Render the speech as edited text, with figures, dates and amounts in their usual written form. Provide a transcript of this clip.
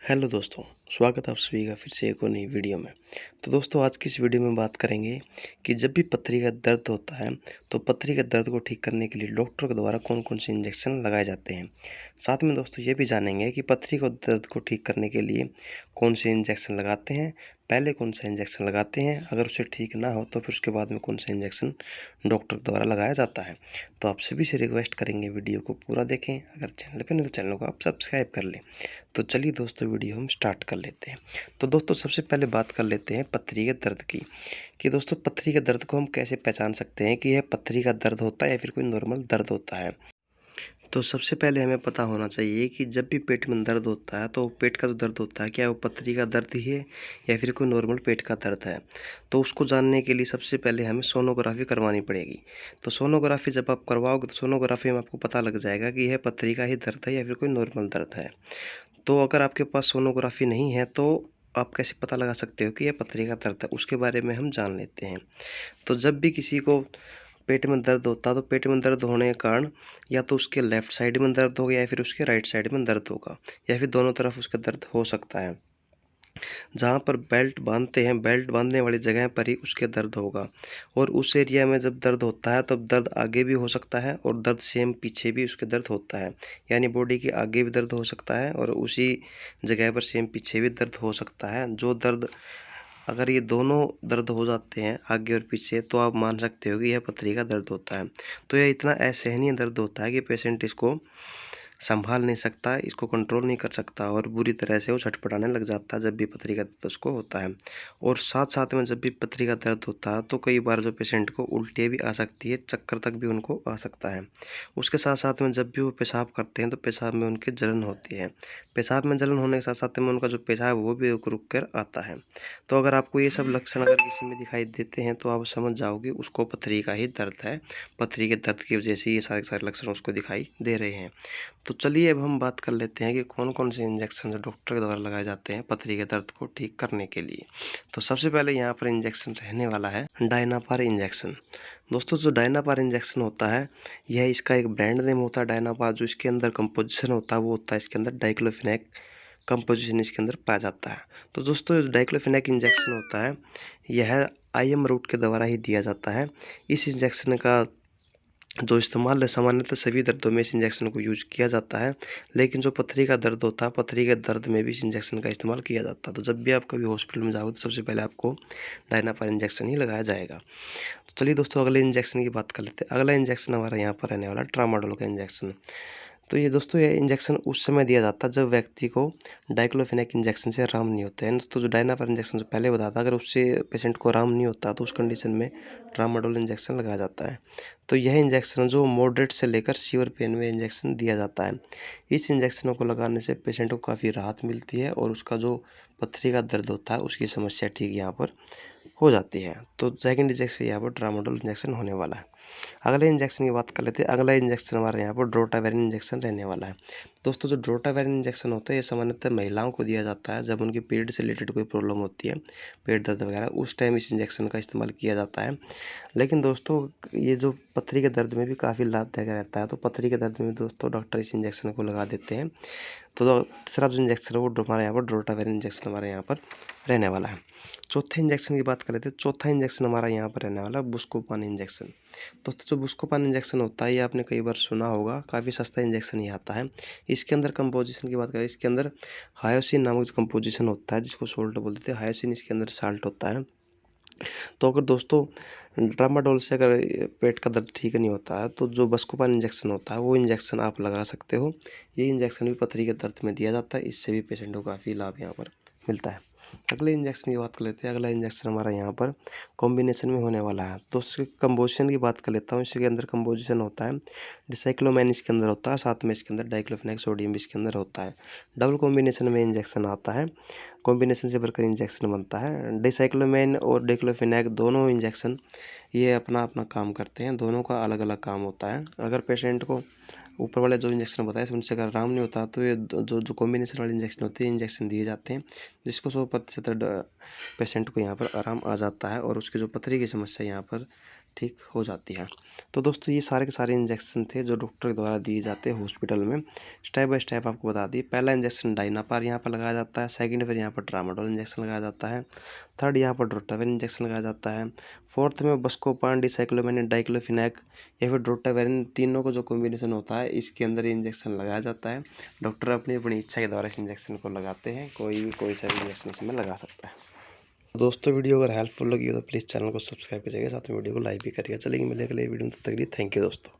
Hello दोस्तों, स्वागत है आप सभी का फिर से एक और नई वीडियो में। तो दोस्तों आज की इस वीडियो में बात करेंगे कि जब भी पथरी का दर्द होता है तो पथरी के दर्द को ठीक करने के लिए डॉक्टर के द्वारा कौन-कौन से इंजेक्शन लगाए जाते हैं। साथ में दोस्तों ये भी जानेंगे कि पथरी को दर्द को ठीक करने के लिए कौन से इंजेक्शन लगाते हैं, पहले कौन सा इंजेक्शन लगाते हैं, अगर उससे ठीक ना हो तो फिर उसके बाद में कौन सा इंजेक्शन डॉक्टर द्वारा लगाया जाता है। तो आप सभी से रिक्वेस्ट करेंगे वीडियो को पूरा देखें, अगर चैनल पर नहीं तो चैनल को आप सब्सक्राइब कर लें। तो चलिए दोस्तों वीडियो हम स्टार्ट कर लेते हैं। तो दोस्तों सबसे पहले बात कर लेते हैं पथरी के दर्द की, कि दोस्तों पथरी के दर्द को हम कैसे पहचान सकते हैं कि यह पथरी का दर्द होता है या फिर कोई नॉर्मल दर्द होता है। तो सबसे पहले हमें पता होना चाहिए कि जब भी पेट में दर्द होता है तो पेट का जो दर्द होता है क्या वो पथरी का दर्द ही है या फिर कोई नॉर्मल पेट का दर्द है। तो उसको जानने के लिए सबसे पहले हमें सोनोग्राफी करवानी पड़ेगी। तो सोनोग्राफी जब आप करवाओगे तो सोनोग्राफी में आपको पता लग जाएगा कि यह पथरी का ही दर्द है या फिर कोई नॉर्मल दर्द है। तो अगर आपके पास सोनोग्राफी नहीं है तो आप कैसे पता लगा सकते हो कि यह पथरी का दर्द है, उसके बारे में हम जान लेते हैं। तो जब भी किसी को पेट में दर्द होता है तो पेट में दर्द होने के कारण या तो उसके लेफ्ट साइड में दर्द होगा या फिर उसके राइट साइड में दर्द होगा या फिर दोनों तरफ उसका दर्द हो सकता है। जहाँ पर बेल्ट बांधते हैं, बेल्ट बांधने वाली जगह पर ही उसके दर्द होगा और उस एरिया में जब दर्द होता है तब दर्द आगे भी हो सकता है और दर्द सेम पीछे भी उसके दर्द होता है। यानी बॉडी के आगे भी दर्द हो सकता है और उसी जगह पर सेम पीछे भी दर्द हो सकता है। जो दर्द अगर ये दोनों दर्द हो जाते हैं आगे और पीछे तो आप मान सकते हो कि यह पथरी का दर्द होता है। तो यह इतना असहनीय दर्द होता है कि पेशेंट इसको संभाल नहीं सकता, इसको कंट्रोल नहीं कर सकता और बुरी तरह से वो छटपटाने लग जाता है जब भी पथरी का दर्द उसको होता है। और साथ-साथ में जब भी पथरी का दर्द होता है तो कई बार जो पेशेंट को उल्टियाँ भी आ सकती है, चक्कर तक भी उनको आ सकता है। उसके साथ-साथ में जब भी वो पेशाब करते हैं तो पेशाब में उनकी जलन होती है। पेशाब में जलन होने के साथ-साथ में उनका जो पेशाब है वो भी रुक-रुक कर आता है। तो अगर आपको ये सब लक्षण अगर किसी में दिखाई देते हैं तो आप समझ जाओगे उसको पथरी का ही दर्द है। पथरी के दर्द की वजह से ये सारे के सारे लक्षण उसको दिखाई दे रहे हैं। तो चलिए अब हम बात कर लेते हैं कि कौन-कौन से इंजेक्शन जो डॉक्टर के द्वारा लगाए जाते हैं पथरी के दर्द को ठीक करने के लिए। तो सबसे पहले यहाँ पर इंजेक्शन रहने वाला है डायनापार इंजेक्शन। दोस्तों जो डायनापार इंजेक्शन होता है, यह इसका एक ब्रांड नेम होता है डायनापार। जो इसके अंदर कंपोजिशन होता है वो होता है इसके अंदर डाइक्लोफेनेक कंपोजिशन इसके अंदर पाया जाता है। तो दोस्तों जो डाइक्लोफेनेक इंजेक्शन होता है यह आईएम रूट के द्वारा ही दिया जाता है। इस इंजेक्शन का जो इस्तेमाल है सामान्यतः सभी दर्दों में इस इंजेक्शन को यूज किया जाता है, लेकिन जो पथरी का दर्द होता है, पथरी के दर्द में भी इस इंजेक्शन का इस्तेमाल किया जाता है। तो जब भी आप कभी हॉस्पिटल में जाओगे तो सबसे पहले आपको डायनापार इंजेक्शन ही लगाया जाएगा। तो चलिए दोस्तों अगले इंजेक्शन की बात कर लेते हैं। अगला इंजेक्शन हमारा यहाँ पर रहने वाला है ट्रामाडोल का इंजेक्शन। तो ये दोस्तों ये इंजेक्शन उस समय दिया जाता है जब व्यक्ति को डाइक्लोफेनेक इंजेक्शन से आराम नहीं होता है। तो जो डायनापार इंजेक्शन जो पहले बताया था, अगर उससे पेशेंट को आराम नहीं होता तो उस कंडीशन में ट्रामाडोल इंजेक्शन लगाया जाता है। तो यह इंजेक्शन जो मॉडरेट से लेकर सीवियर पेन में इंजेक्शन दिया जाता है। इस इंजेक्शनों को लगाने से पेशेंट को काफ़ी राहत मिलती है और उसका जो पथरी का दर्द होता है उसकी समस्या ठीक यहाँ पर हो जाती है। तो सेकंड इंजेक्शन यहाँ पर ट्रामाडोल इंजेक्शन होने वाला है। अगले इंजेक्शन की बात कर लेते हैं। अगला इंजेक्शन हमारे यहाँ पर ड्रोटावेरिन इंजेक्शन रहने वाला है। दोस्तों जो ड्रोटावेरिन इंजेक्शन होता है ये सामान्यतः महिलाओं को दिया जाता है जब उनकी पीरियड से रिलेटेड कोई प्रॉब्लम होती है, पेट दर्द वगैरह, उस टाइम इस इंजेक्शन का इस्तेमाल किया जाता है। लेकिन दोस्तों ये जो पथरी के दर्द में भी काफ़ी लाभदायक रहता है। तो पथरी के दर्द में दोस्तों डॉक्टर इस इंजेक्शन को लगा देते हैं। तो तीसरा जो इंजेक्शन है वो हमारे यहाँ पर ड्रोटावेरिन इंजेक्शन हमारे यहाँ पर रहने वाला है। चौथे इंजेक्शन की बात करें तो चौथा इंजेक्शन हमारा यहाँ पर रहने वाला है बुस्कोपान इंजेक्शन। दोस्तों जो बुस्कोपान इंजेक्शन होता है ये आपने कई बार सुना होगा, काफ़ी सस्ता इंजेक्शन ही आता है। इसके अंदर कंपोजिशन की बात करें, इसके अंदर हायोसिन नामक कंपोजिशन होता है जिसको सोल्ट बोलते थे, हायोसिन इसके अंदर साल्ट होता है। तो अगर दोस्तों ट्रामाडोल से अगर पेट का दर्द ठीक नहीं होता है तो जो बस्कोपान इंजेक्शन होता है वो इंजेक्शन आप लगा सकते हो। ये इंजेक्शन भी पथरी के दर्द में दिया जाता है, इससे भी पेशेंट को काफ़ी लाभ यहाँ पर मिलता है। अगले इंजेक्शन की बात कर लेते हैं। अगला इंजेक्शन हमारा यहाँ पर कॉम्बिनेशन में होने वाला है। तो उसके कंपोजिशन की बात कर लेता हूँ। इसके अंदर कंपोजिशन होता है डिसाइक्लोमैन इसके अंदर होता है, साथ में इसके अंदर डाइक्लोफेनेक सोडियम भी इसके अंदर होता है। डबल कॉम्बिनेशन में इंजेक्शन आता है, कॉम्बिनेशन से बनकर इंजेक्शन बनता है। डिसाइक्लोमैन और डाइक्लोफेनेक दोनों इंजेक्शन ये अपना-अपना काम करते हैं, दोनों का अलग-अलग काम होता है। अगर पेशेंट को ऊपर वाले जो इंजेक्शन बताए उनसे अगर आराम नहीं होता तो ये जो कॉम्बिनेशन वाले इंजेक्शन होते हैं इंजेक्शन दिए जाते हैं, जिसको 100% पेशेंट को यहाँ पर आराम आ जाता है और उसकी जो पथरी की समस्या यहाँ पर ठीक हो जाती है। तो दोस्तों ये सारे के सारे इंजेक्शन थे जो डॉक्टर के द्वारा दिए जाते हैं हॉस्पिटल में। स्टेप बाय स्टेप आपको बता दिए। पहला इंजेक्शन डाइनापार यहाँ पर लगाया जाता है, सेकंड फिर यहाँ पर ट्रामाडोल इंजेक्शन लगाया जाता है, थर्ड यहाँ पर ड्रोटावेरिन इंजेक्शन लगाया जाता है, फोर्थ में बस्कोपान, डिसाइक्लोमिन, डाइक्लोफिनेक या फिर ड्रोटावेरिन, तीनों को जो कॉम्बिनेशन होता है इसके अंदर ये इंजेक्शन लगाया जाता है। डॉक्टर अपनी अपनी इच्छा के द्वारा इस इंजेक्शन को लगाते हैं, कोई भी कोई सा भी इंजेक्शन इसमें लगा सकता है। दोस्तों वीडियो अगर हेल्पफुल लगी हो तो प्लीज़ चैनल को सब्सक्राइब कीजिएगा, साथ में वीडियो को लाइक भी करिएगा। चलिए मिलेगा अगले वीडियो में, तब तक के लिए थैंक यू दोस्तों।